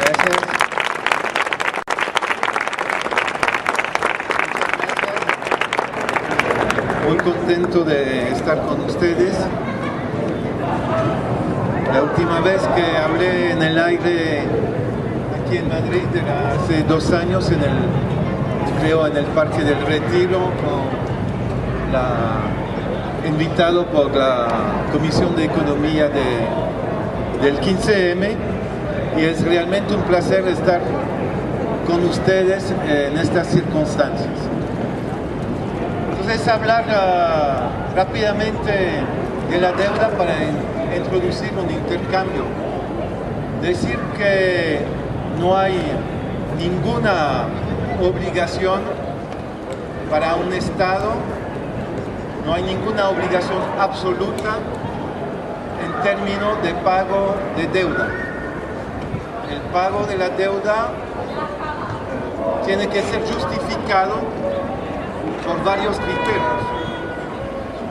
Gracias. Muy contento de estar con ustedes. La última vez que hablé en el aire aquí en Madrid era hace 2 años, creo en el Parque del Retiro, invitado por la Comisión de Economía del 15M, y es realmente un placer estar con ustedes en estas circunstancias. Entonces, hablar rápidamente de la deuda para introducir un intercambio. Decir que no hay ninguna obligación para un Estado, no hay ninguna obligación absoluta en términos de pago de deuda. El pago de la deuda tiene que ser justificado por varios criterios.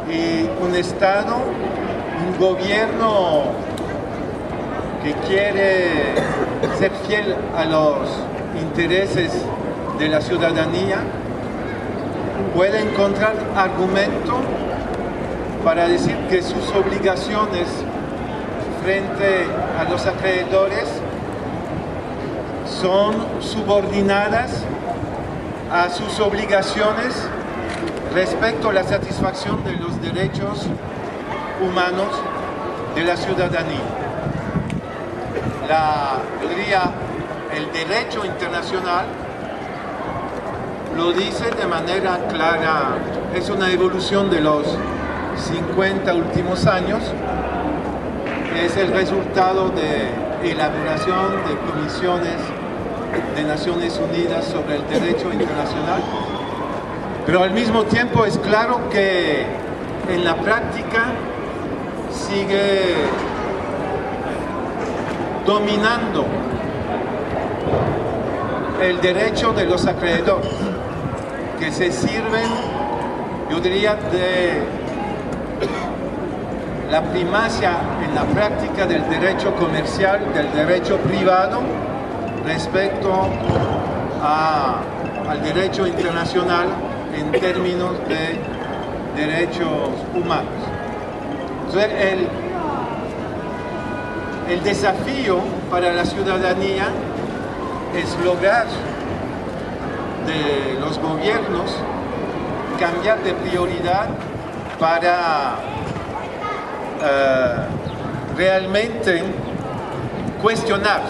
Y un Estado, un gobierno que quiere ser fiel a los intereses de la ciudadanía puede encontrar argumento para decir que sus obligaciones frente a los acreedores son subordinadas a sus obligaciones respecto a la satisfacción de los derechos humanos de la ciudadanía. Yo diría, el derecho internacional lo dice de manera clara, es una evolución de los 50 últimos años, es el resultado de elaboración de comisiones de Naciones Unidas sobre el derecho internacional, pero al mismo tiempo es claro que en la práctica sigue dominando el derecho de los acreedores, que se sirven, yo diría, de la primacia en la práctica del derecho comercial, del derecho privado, respecto al derecho internacional en términos de derechos humanos. Entonces, el desafío para la ciudadanía es lograr de los gobiernos cambiar de prioridad para realmente cuestionar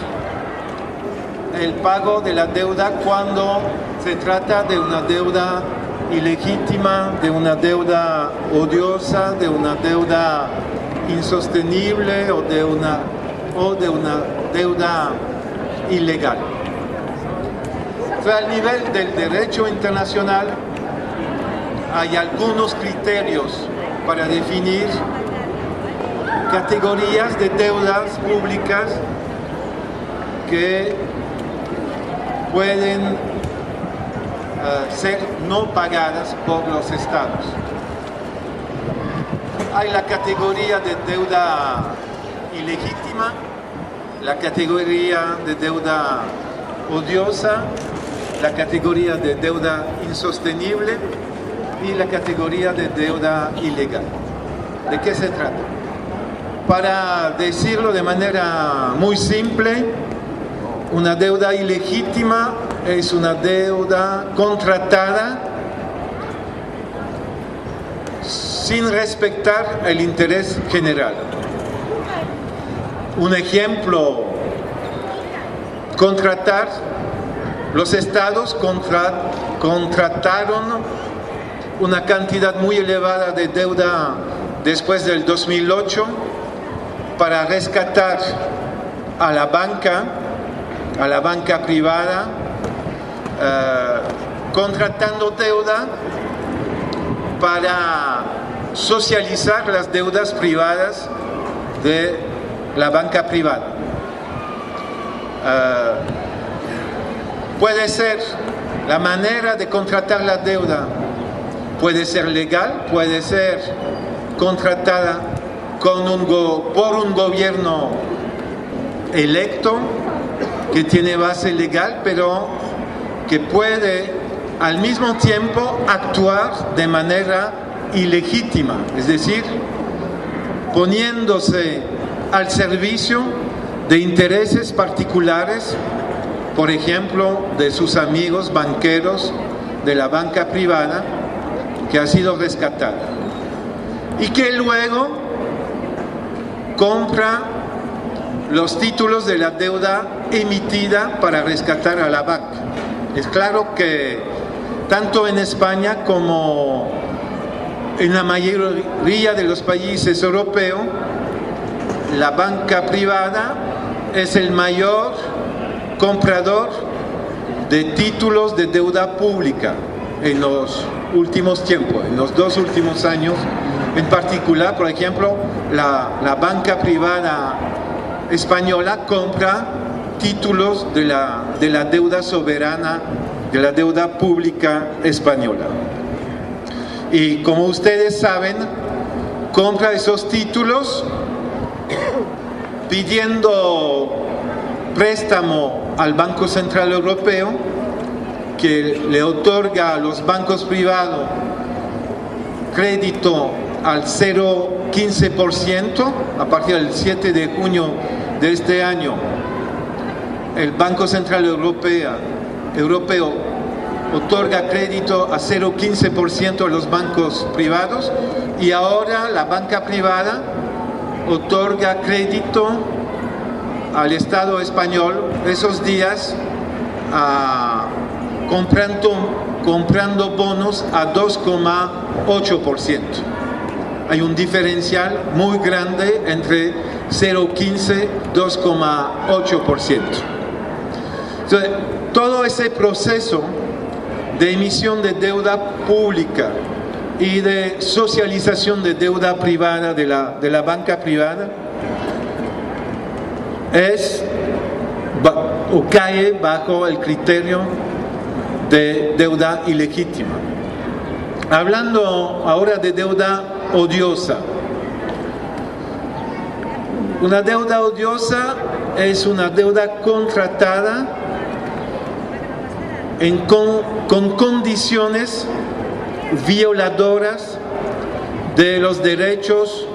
el pago de la deuda cuando se trata de una deuda ilegítima, de una deuda odiosa, de una deuda insostenible o de una deuda ilegal. Al nivel del derecho internacional hay algunos criterios para definir categorías de deudas públicas que pueden ser no pagadas por los estados. Hay la categoría de deuda ilegítima, la categoría de deuda odiosa, la categoría de deuda insostenible y la categoría de deuda ilegal. ¿De qué se trata? Para decirlo de manera muy simple, una deuda ilegítima es una deuda contratada sin respetar el interés general. Un ejemplo, los estados contrataron una cantidad muy elevada de deuda después del 2008 para rescatar a la banca privada, contratando deuda para socializar las deudas privadas de la banca privada. Puede ser la manera de contratar la deuda, puede ser legal, puede ser contratada por un gobierno electo que tiene base legal, pero que puede al mismo tiempo actuar de manera ilegítima, es decir, poniéndose al servicio de intereses particulares, por ejemplo, de sus amigos banqueros de la banca privada que ha sido rescatada y que luego compra los títulos de la deuda emitida para rescatar a la banca. Es claro que tanto en España como en la mayoría de los países europeos, la banca privada es el mayor comprador de títulos de deuda pública en los últimos tiempos, en los 2 últimos años. En particular, por ejemplo, la banca privada española compra títulos de la deuda soberana, de la deuda pública española. Y como ustedes saben, compra esos títulos pidiendo préstamo al Banco Central Europeo, que le otorga a los bancos privados crédito al 0,15%. A partir del 7 de junio de este año, el Banco Central Europeo otorga crédito a 0,15% a los bancos privados, y ahora la banca privada otorga crédito al Estado español esos días comprando bonos a 2,8%. Hay un diferencial muy grande entre 0,15 y 2,8%. Entonces, todo ese proceso de emisión de deuda pública y de socialización de deuda privada de la banca privada cae bajo el criterio de deuda ilegítima. Hablando ahora de deuda odiosa. Una deuda odiosa es una deuda contratada con condiciones violadoras de los derechos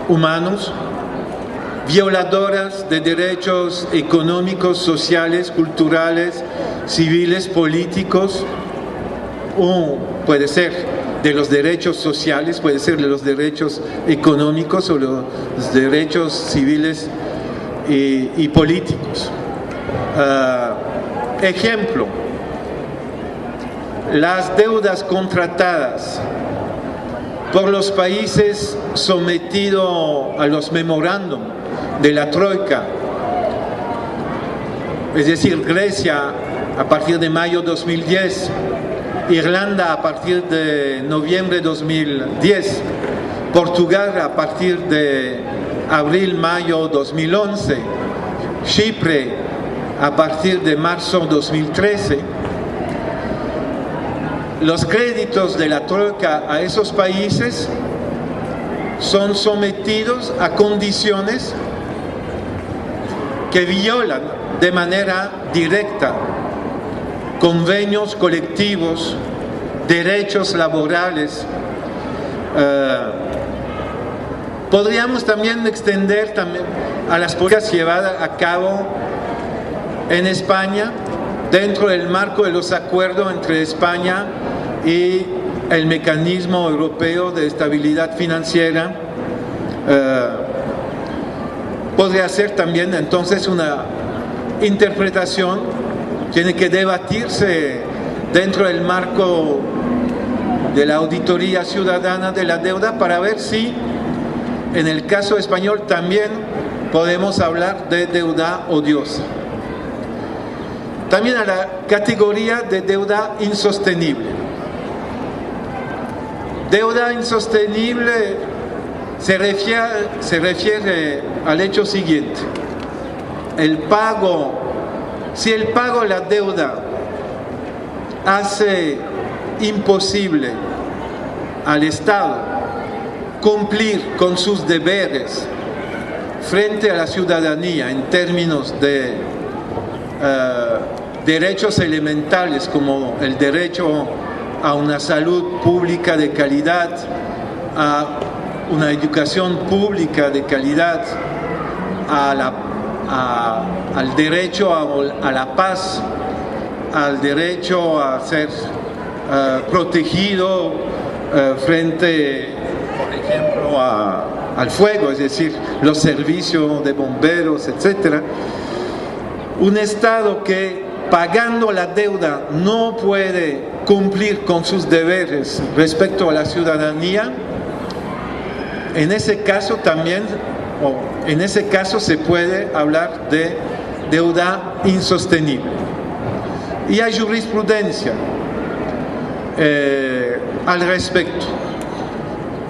humanos, violadoras de derechos económicos, sociales, culturales, civiles, políticos, o puede ser de los derechos sociales, puede ser de los derechos económicos o los derechos civiles y políticos. Ejemplo, las deudas contratadas por los países sometidos a los memorándum de la Troika, es decir, Grecia a partir de mayo 2010, Irlanda a partir de noviembre 2010, Portugal a partir de abril-mayo 2011, Chipre a partir de marzo 2013. Los créditos de la Troika a esos países son sometidos a condiciones que violan de manera directa convenios colectivos, derechos laborales. Podríamos también extender a las políticas llevadas a cabo en España dentro del marco de los acuerdos entre España y el Mecanismo Europeo de Estabilidad Financiera. Podría ser también entonces una interpretación, tiene que debatirse dentro del marco de la auditoría ciudadana de la deuda para ver si en el caso español también podemos hablar de deuda odiosa. También a la categoría de deuda insostenible. Deuda insostenible se refiere al hecho siguiente: si el pago de la deuda hace imposible al Estado cumplir con sus deberes frente a la ciudadanía en términos de derechos elementales como el derecho a una salud pública de calidad, a una educación pública de calidad, al derecho a la paz, al derecho a ser protegido frente, por ejemplo, al fuego, es decir, los servicios de bomberos, etc. Un Estado que, pagando la deuda, no puede cumplir con sus deberes respecto a la ciudadanía, en ese caso también, en ese caso se puede hablar de deuda insostenible. Y hay jurisprudencia al respecto.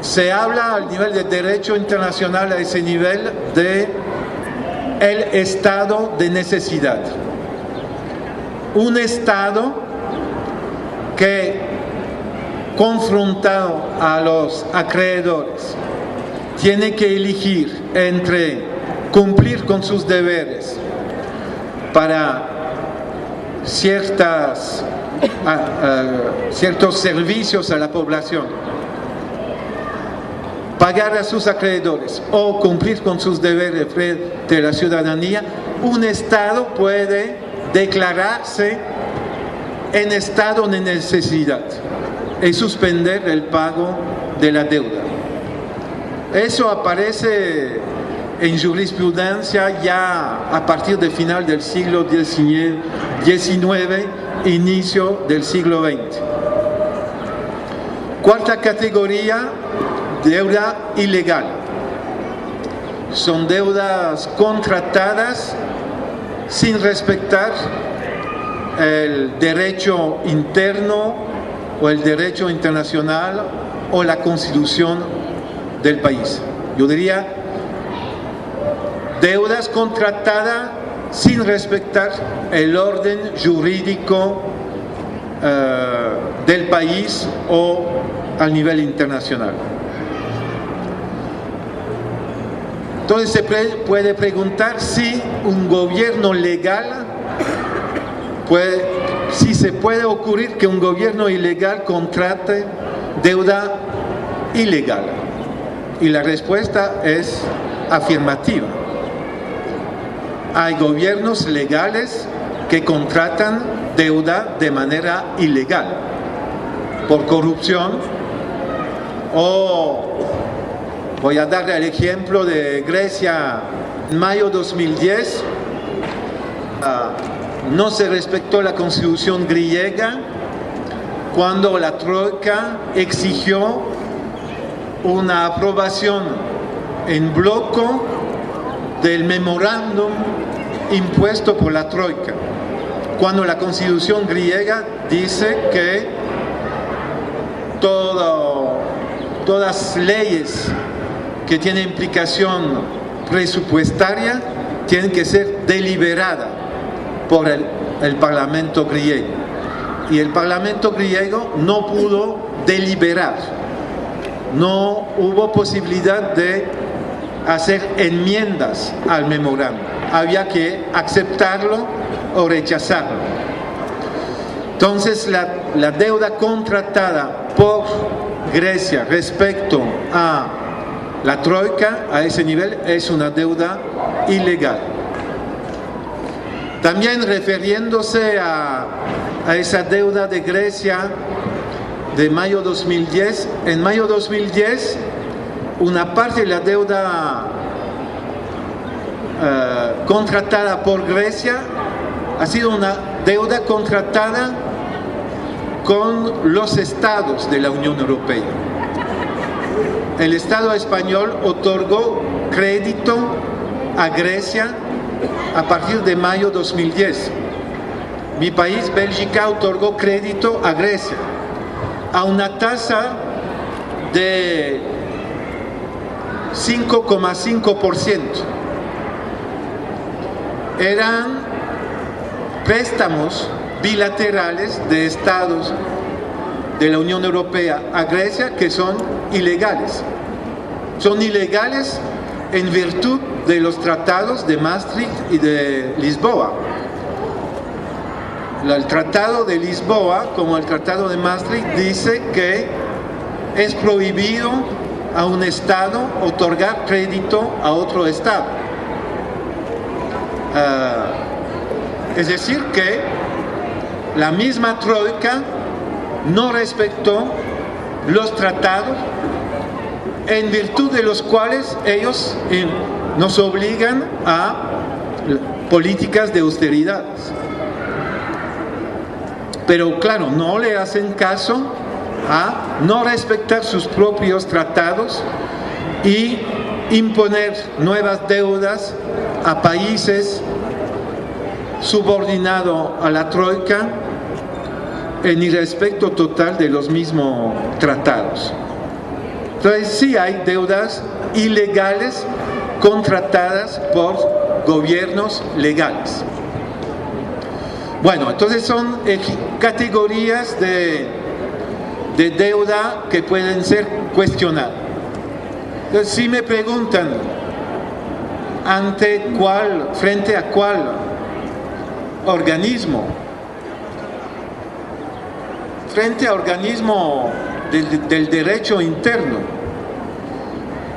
Se habla al nivel del derecho internacional, a ese nivel, de el estado de necesidad. Un Estado que, confrontado a los acreedores, tiene que elegir entre cumplir con sus deberes para ciertos servicios a la población, pagar a sus acreedores o cumplir con sus deberes frente a la ciudadanía, un Estado puede declararse en estado de necesidad y suspender el pago de la deuda. Eso aparece en jurisprudencia ya a partir del final del siglo XIX, inicio del siglo XX. Cuarta categoría, deuda ilegal. Son deudas contratadas sin respetar el derecho interno o el derecho internacional o la constitución del país. Yo diría deudas contratadas sin respetar el orden jurídico del país o a nivel internacional. Entonces se puede preguntar si un gobierno legal si se puede ocurrir que un gobierno ilegal contrate deuda ilegal. Y la respuesta es afirmativa. Hay gobiernos legales que contratan deuda de manera ilegal, por corrupción, o voy a dar el ejemplo de Grecia. En mayo de 2010 no se respetó la constitución griega cuando la Troika exigió una aprobación en bloco del memorándum impuesto por la Troika, cuando la constitución griega dice que todas leyes que tienen implicación presupuestaria tienen que ser deliberadas por el Parlamento griego. Y el Parlamento griego no pudo deliberar, no hubo posibilidad de hacer enmiendas al memorándum, había que aceptarlo o rechazarlo. Entonces la deuda contratada por Grecia respecto a la Troika a ese nivel es una deuda ilegal. También refiriéndose a esa deuda de Grecia de mayo 2010, en mayo 2010 una parte de la deuda contratada por Grecia ha sido una deuda contratada con los estados de la Unión Europea. El Estado español otorgó crédito a Grecia a partir de mayo 2010. Mi país, Bélgica, otorgó crédito a Grecia a una tasa de 5,5%. Eran préstamos bilaterales de estados de la Unión Europea a Grecia que son ilegales. Son ilegales en virtud de los tratados de Maastricht y de Lisboa. el Tratado de Lisboa, como el Tratado de Maastricht, dice que es prohibido a un Estado otorgar crédito a otro Estado. Es decir, que la misma Troika no respetó los tratados en virtud de los cuales ellos nos obligan a políticas de austeridad. Pero claro, no le hacen caso a no respetar sus propios tratados y imponer nuevas deudas a países subordinados a la Troika en irrespeto total de los mismos tratados. Entonces sí hay deudas ilegales contratadas por gobiernos legales. Bueno, entonces son categorías de deuda que pueden ser cuestionadas. Entonces, si me preguntan frente a cuál organismo, frente a organismo del derecho interno,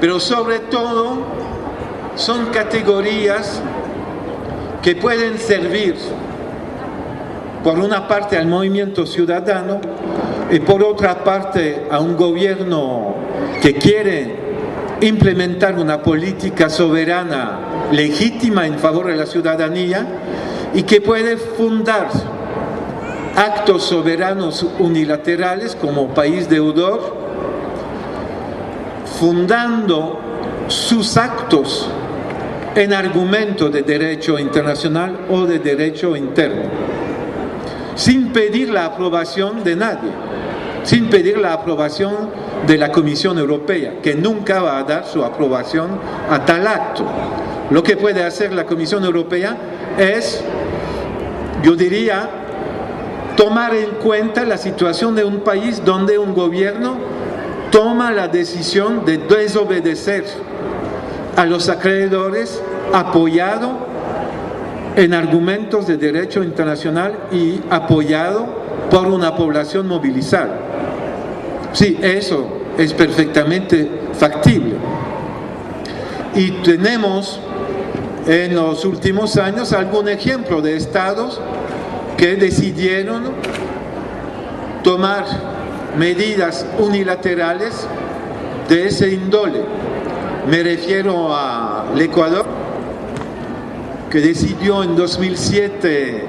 pero sobre todo son categorías que pueden servir por una parte al movimiento ciudadano y por otra parte a un gobierno que quiere implementar una política soberana legítima en favor de la ciudadanía y que puede fundar actos soberanos unilaterales como país deudor, fundando sus actos en argumento de derecho internacional o de derecho interno, sin pedir la aprobación de nadie, sin pedir la aprobación de la Comisión Europea, que nunca va a dar su aprobación a tal acto. Lo que puede hacer la Comisión Europea es, yo diría, tomar en cuenta la situación de un país donde un gobierno toma la decisión de desobedecer a los acreedores apoyado en argumentos de derecho internacional y apoyado por una población movilizada. Sí, eso es perfectamente factible. Y tenemos en los últimos años algún ejemplo de estados que decidieron tomar medidas unilaterales de ese índole. Me refiero al Ecuador, que decidió en 2007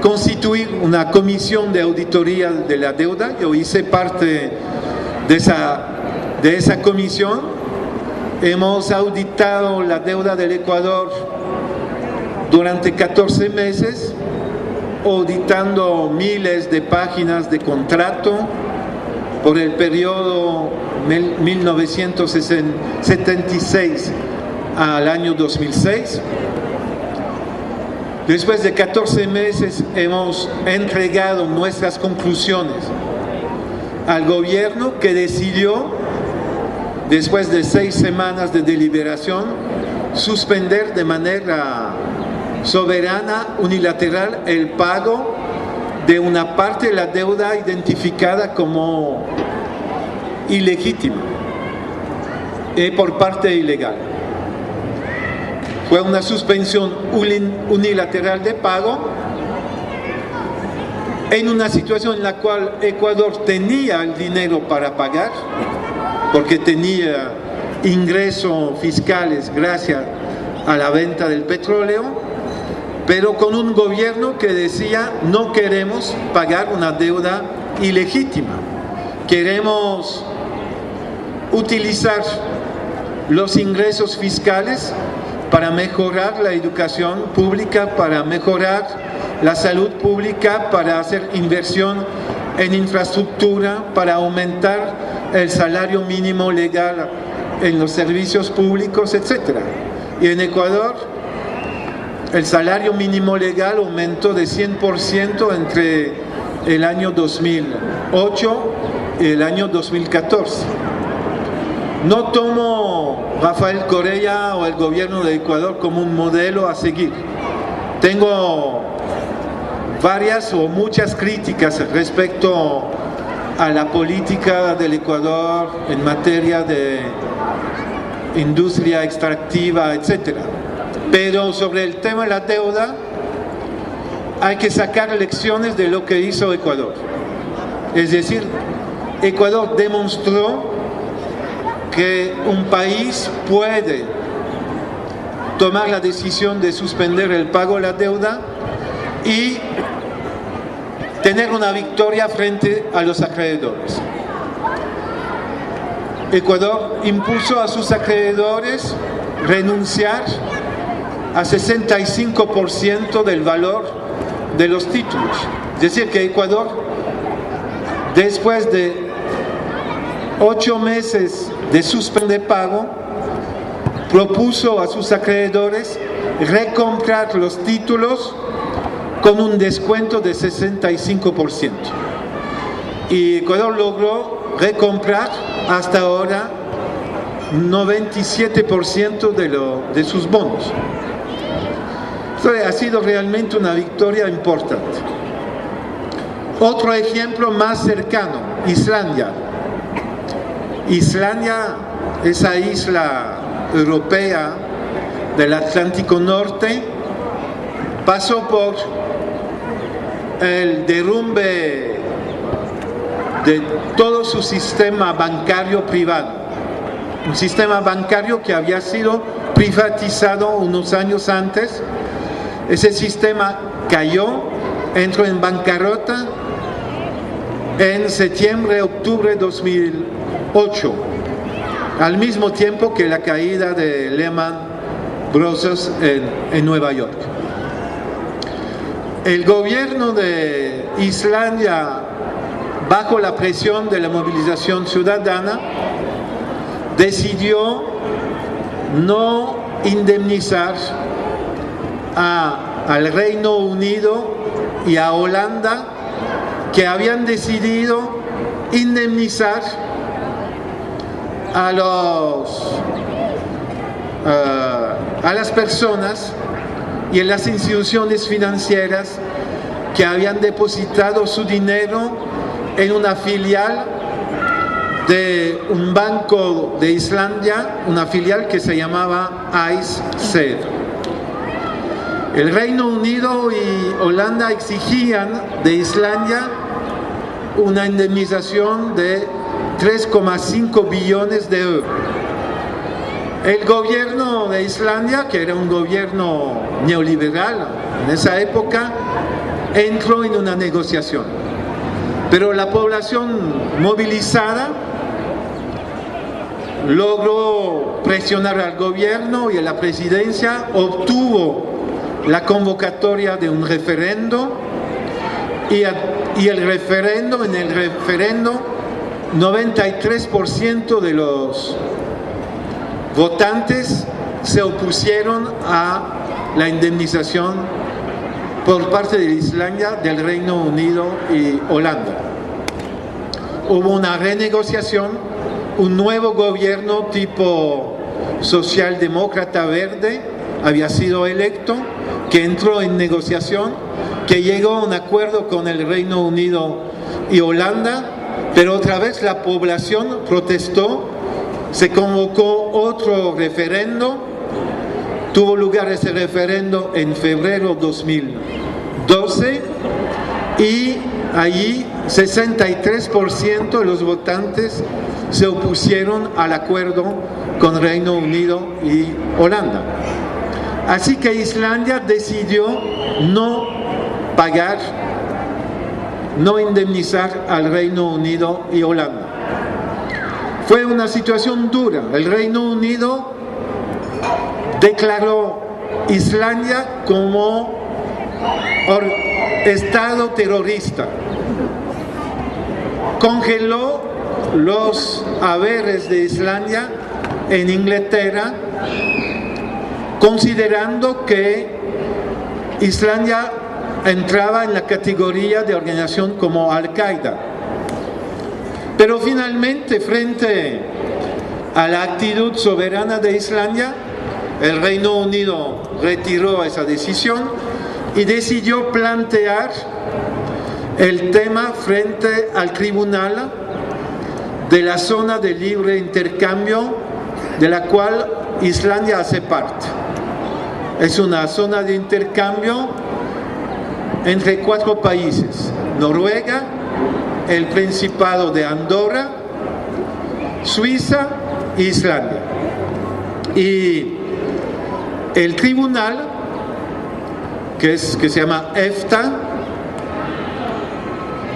constituir una comisión de auditoría de la deuda. Yo hice parte de esa comisión. Hemos auditado la deuda del Ecuador durante 14 meses, auditando miles de páginas de contrato por el periodo 1976 al año 2006. Después de 14 meses hemos entregado nuestras conclusiones al gobierno, que decidió, después de 6 semanas de deliberación, suspender de manera soberana, unilateral, el pago de una parte de la deuda identificada como ilegítima por parte ilegal. Fue una suspensión unilateral de pago en una situación en la cual Ecuador tenía el dinero para pagar, porque tenía ingresos fiscales gracias a la venta del petróleo, pero con un gobierno que decía: no queremos pagar una deuda ilegítima, queremos utilizar los ingresos fiscales para mejorar la educación pública, para mejorar la salud pública, para hacer inversión en infraestructura, para aumentar el salario mínimo legal en los servicios públicos, etc. Y en Ecuador el salario mínimo legal aumentó de 100% entre el año 2008 y el año 2014. No tomo Rafael Correa o el gobierno de Ecuador como un modelo a seguir. tengo varias o muchas críticas respecto a la política del Ecuador en materia de industria extractiva, etc. Pero sobre el tema de la deuda hay que sacar lecciones de lo que hizo Ecuador. Es decir, Ecuador demostró que un país puede tomar la decisión de suspender el pago de la deuda y tener una victoria frente a los acreedores. Ecuador impuso a sus acreedores renunciar a 65% del valor de los títulos. Es decir, que Ecuador, después de 8 meses de suspender pago, propuso a sus acreedores recomprar los títulos con un descuento de 65%. Y Ecuador logró recomprar hasta ahora 97% de sus bonos. Esto ha sido realmente una victoria importante. Otro ejemplo más cercano, Islandia. Islandia, esa isla europea del Atlántico Norte, pasó por el derrumbe de todo su sistema bancario privado, un sistema bancario que había sido privatizado unos años antes. Ese sistema cayó, entró en bancarrota en septiembre-octubre de 2008, al mismo tiempo que la caída de Lehman Brothers en Nueva York. El gobierno de Islandia, bajo la presión de la movilización ciudadana, decidió no indemnizar al Reino Unido y a Holanda, que habían decidido indemnizar a las personas y a las instituciones financieras que habían depositado su dinero en una filial de un banco de Islandia, una filial que se llamaba IceSave. El Reino Unido y Holanda exigían de Islandia una indemnización de 3,5 billones de euros. El gobierno de Islandia, que era un gobierno neoliberal en esa época, entró en una negociación. Pero la población movilizada logró presionar al gobierno y a la presidencia, obtuvo la convocatoria de un referendo y en el referendo 93% de los votantes se opusieron a la indemnización por parte de Islandia, del Reino Unido y Holanda. Hubo una renegociación, un nuevo gobierno tipo socialdemócrata verde había sido electo, que entró en negociación, que llegó a un acuerdo con el Reino Unido y Holanda, pero otra vez la población protestó, se convocó otro referendo, tuvo lugar ese referendo en febrero de 2012 y allí 63% de los votantes se opusieron al acuerdo con Reino Unido y Holanda. Así que Islandia decidió no pagar, no indemnizar al Reino Unido y Holanda. Fue una situación dura. El Reino Unido declaró Islandia como Estado terrorista. Congeló los haberes de Islandia en Inglaterra, considerando que Islandia entraba en la categoría de organización como Al-Qaeda. Pero finalmente, frente a la actitud soberana de Islandia, el Reino Unido retiró esa decisión y decidió plantear el tema frente al tribunal de la zona de libre intercambio de la cual Islandia hace parte. Es una zona de intercambio entre 4 países: Noruega, el Principado de Andorra, Suiza e Islandia. Y el tribunal, que se llama EFTA,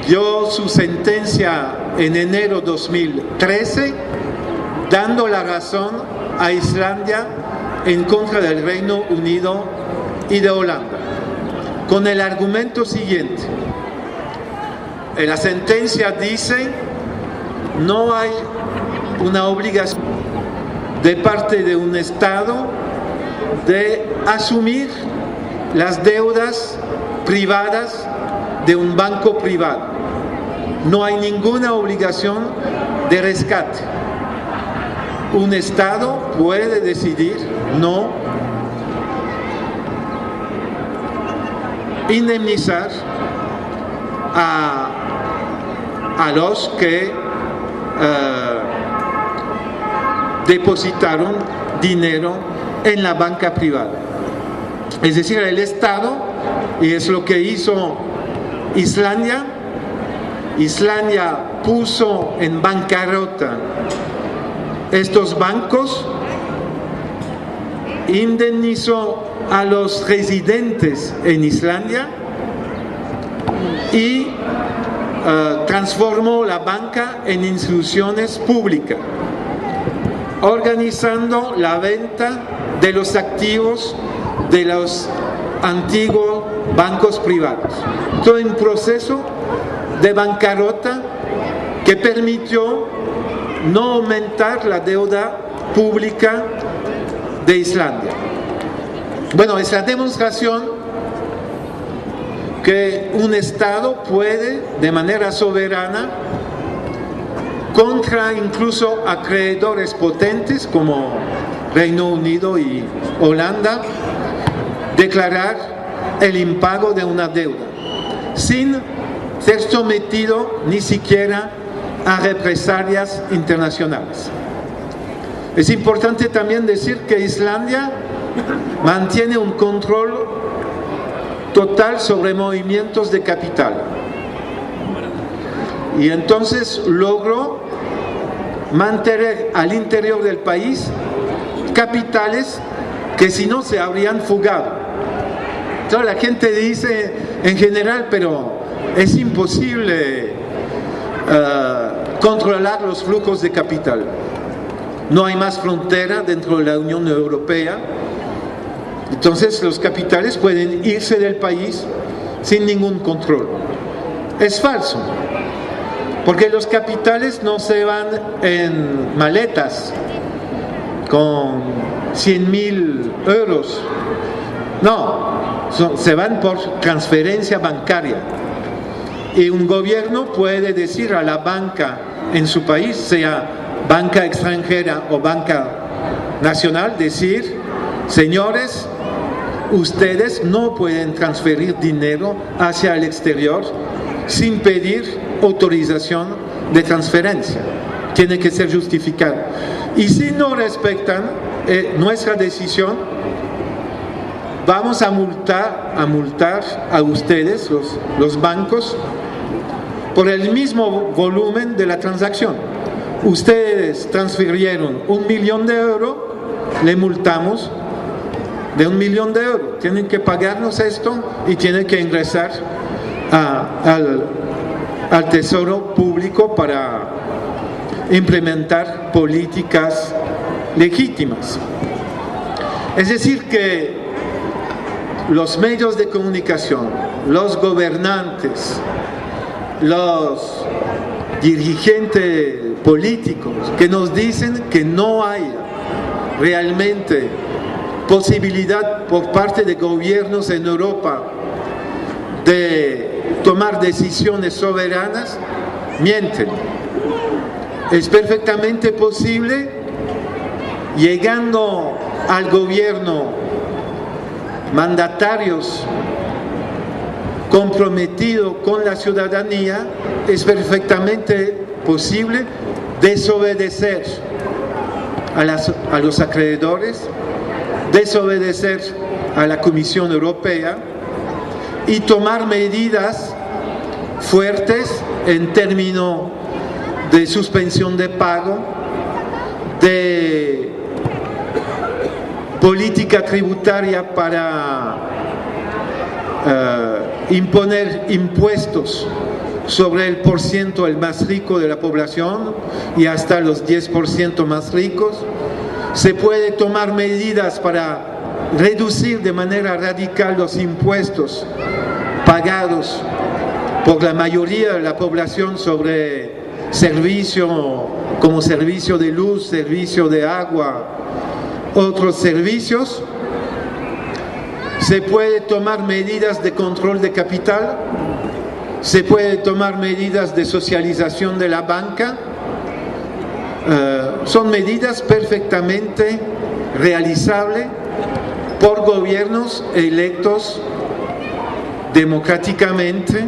dio su sentencia en enero 2013, dando la razón a Islandia en contra del Reino Unido y de Holanda, con el argumento siguiente. La sentencia dice: no hay una obligación de parte de un Estado de asumir las deudas privadas de un banco privado. No hay ninguna obligación de rescate. Un Estado puede decidir no indemnizar a los que depositaron dinero en la banca privada. Es decir, el Estado, y es lo que hizo Islandia. Islandia puso en bancarrota estos bancos, indemnizó a los residentes en Islandia y transformó la banca en instituciones públicas, organizando la venta de los activos de los antiguos bancos privados. Todo un proceso de bancarrota que permitió no aumentar la deuda pública de Islandia. Bueno, es la demostración que un Estado puede, de manera soberana, contra incluso acreedores potentes como Reino Unido y Holanda, declarar el impago de una deuda, sin ser sometido ni siquiera a represalias internacionales. Es importante también decir que Islandia mantiene un control total sobre movimientos de capital, y entonces logró mantener al interior del país capitales que si no se habrían fugado. Entonces la gente dice en general, pero es imposible controlar los flujos de capital. No hay más frontera dentro de la Unión Europea, entonces los capitales pueden irse del país sin ningún control. Es falso, porque los capitales no se van en maletas con 100.000 euros, no, se van por transferencia bancaria. Y un gobierno puede decir a la banca en su país, sea banca extranjera o banca nacional, decir: señores, ustedes no pueden transferir dinero hacia el exterior sin pedir autorización de transferencia, tiene que ser justificado. Y si no respetan nuestra decisión, vamos a multar a ustedes, los bancos, por el mismo volumen de la transacción. Ustedes transfirieron 1 millón de euros, le multamos de 1 millón de euros. Tienen que pagarnos esto y tienen que ingresar al Tesoro Público para implementar políticas legítimas. Es decir que los medios de comunicación, los gobernantes, los dirigentes políticos que nos dicen que no hay realmente posibilidad por parte de gobiernos en Europa de tomar decisiones soberanas, mienten. Es perfectamente posible, llegando al gobierno mandatarios comprometido con la ciudadanía, es perfectamente posible desobedecer a los acreedores, desobedecer a la Comisión Europea y tomar medidas fuertes en términos de suspensión de pago, de política tributaria para imponer impuestos sobre el porciento el más rico de la población y hasta los 10% más ricos. Se puede tomar medidas para reducir de manera radical los impuestos pagados por la mayoría de la población sobre servicio, como servicio de luz, servicio de agua, otros servicios. Se puede tomar medidas de control de capital, se puede tomar medidas de socialización de la banca. Son medidas perfectamente realizables por gobiernos electos democráticamente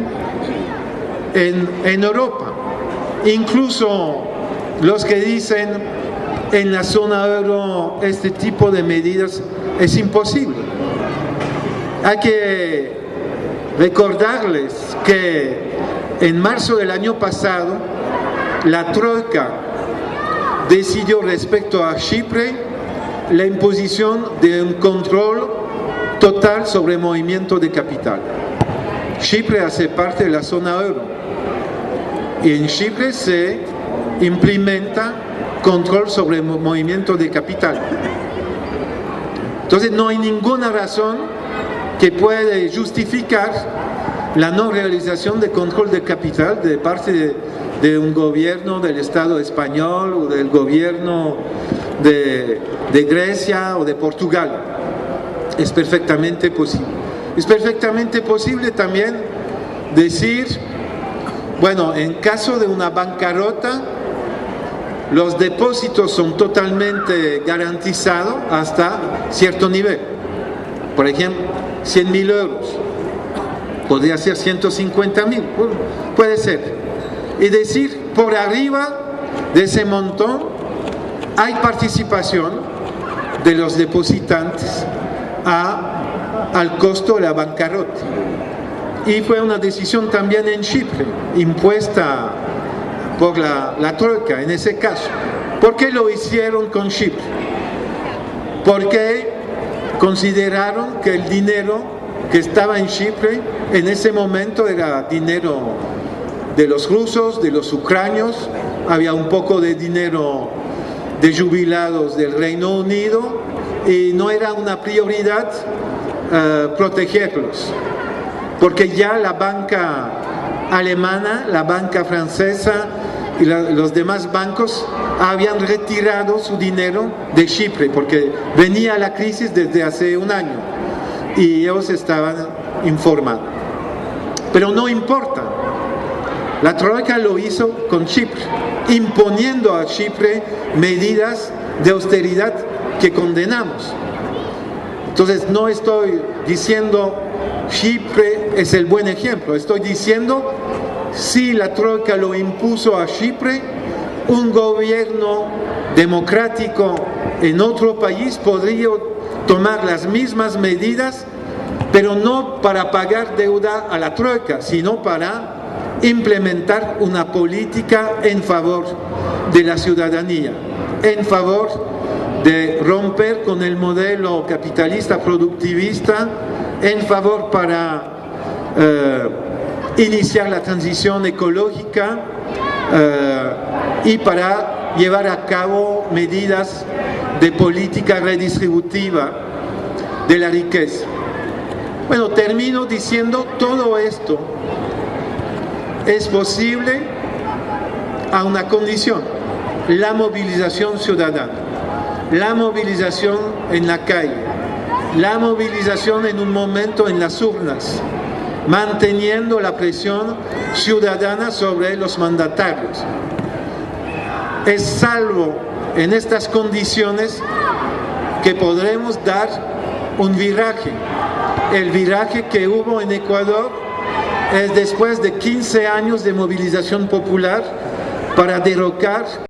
en Europa. Incluso los que dicen en la zona euro este tipo de medidas es imposible. Hay que recordarles que en marzo del año pasado la Troika decidió respecto a Chipre la imposición de un control total sobre el movimiento de capital. Chipre hace parte de la zona euro y en Chipre se implementa control sobre el movimiento de capital. Entonces no hay ninguna razón que puede justificar la no realización de control de capital de parte de un gobierno del Estado español o del gobierno de Grecia o de Portugal. Es perfectamente posible. Es perfectamente posible también decir, bueno, en caso de una bancarrota, los depósitos son totalmente garantizados hasta cierto nivel. Por ejemplo, 100.000 euros. Podría ser 150.000, puede ser. Y decir, por arriba de ese montón hay participación de los depositantes al costo de la bancarrota. Y fue una decisión también en Chipre, impuesta por la Troika en ese caso. ¿Por qué lo hicieron con Chipre? Porque consideraron que el dinero que estaba en Chipre en ese momento era dinero de los rusos, de los ucranios, había un poco de dinero de jubilados del Reino Unido y no era una prioridad protegerlos, porque ya la banca alemana, la banca francesa y los demás bancos habían retirado su dinero de Chipre porque venía la crisis desde hace un año y ellos estaban informados. Pero no importa, la Troika lo hizo con Chipre, imponiendo a Chipre medidas de austeridad que condenamos. Entonces no estoy diciendo Chipre es el buen ejemplo, estoy diciendo si la Troika lo impuso a Chipre, un gobierno democrático en otro país podría tomar las mismas medidas, pero no para pagar deuda a la Troika, sino para implementar una política en favor de la ciudadanía, en favor de romper con el modelo capitalista productivista, en favor para iniciar la transición ecológica y para llevar a cabo medidas de política redistributiva de la riqueza. Bueno, termino diciendo todo esto es posible a una condición: la movilización ciudadana, la movilización en la calle, la movilización en un momento en las urnas, manteniendo la presión ciudadana sobre los mandatarios. Es salvo en estas condiciones que podremos dar un viraje, el viraje que hubo en Ecuador es después de 15 años de movilización popular para derrocar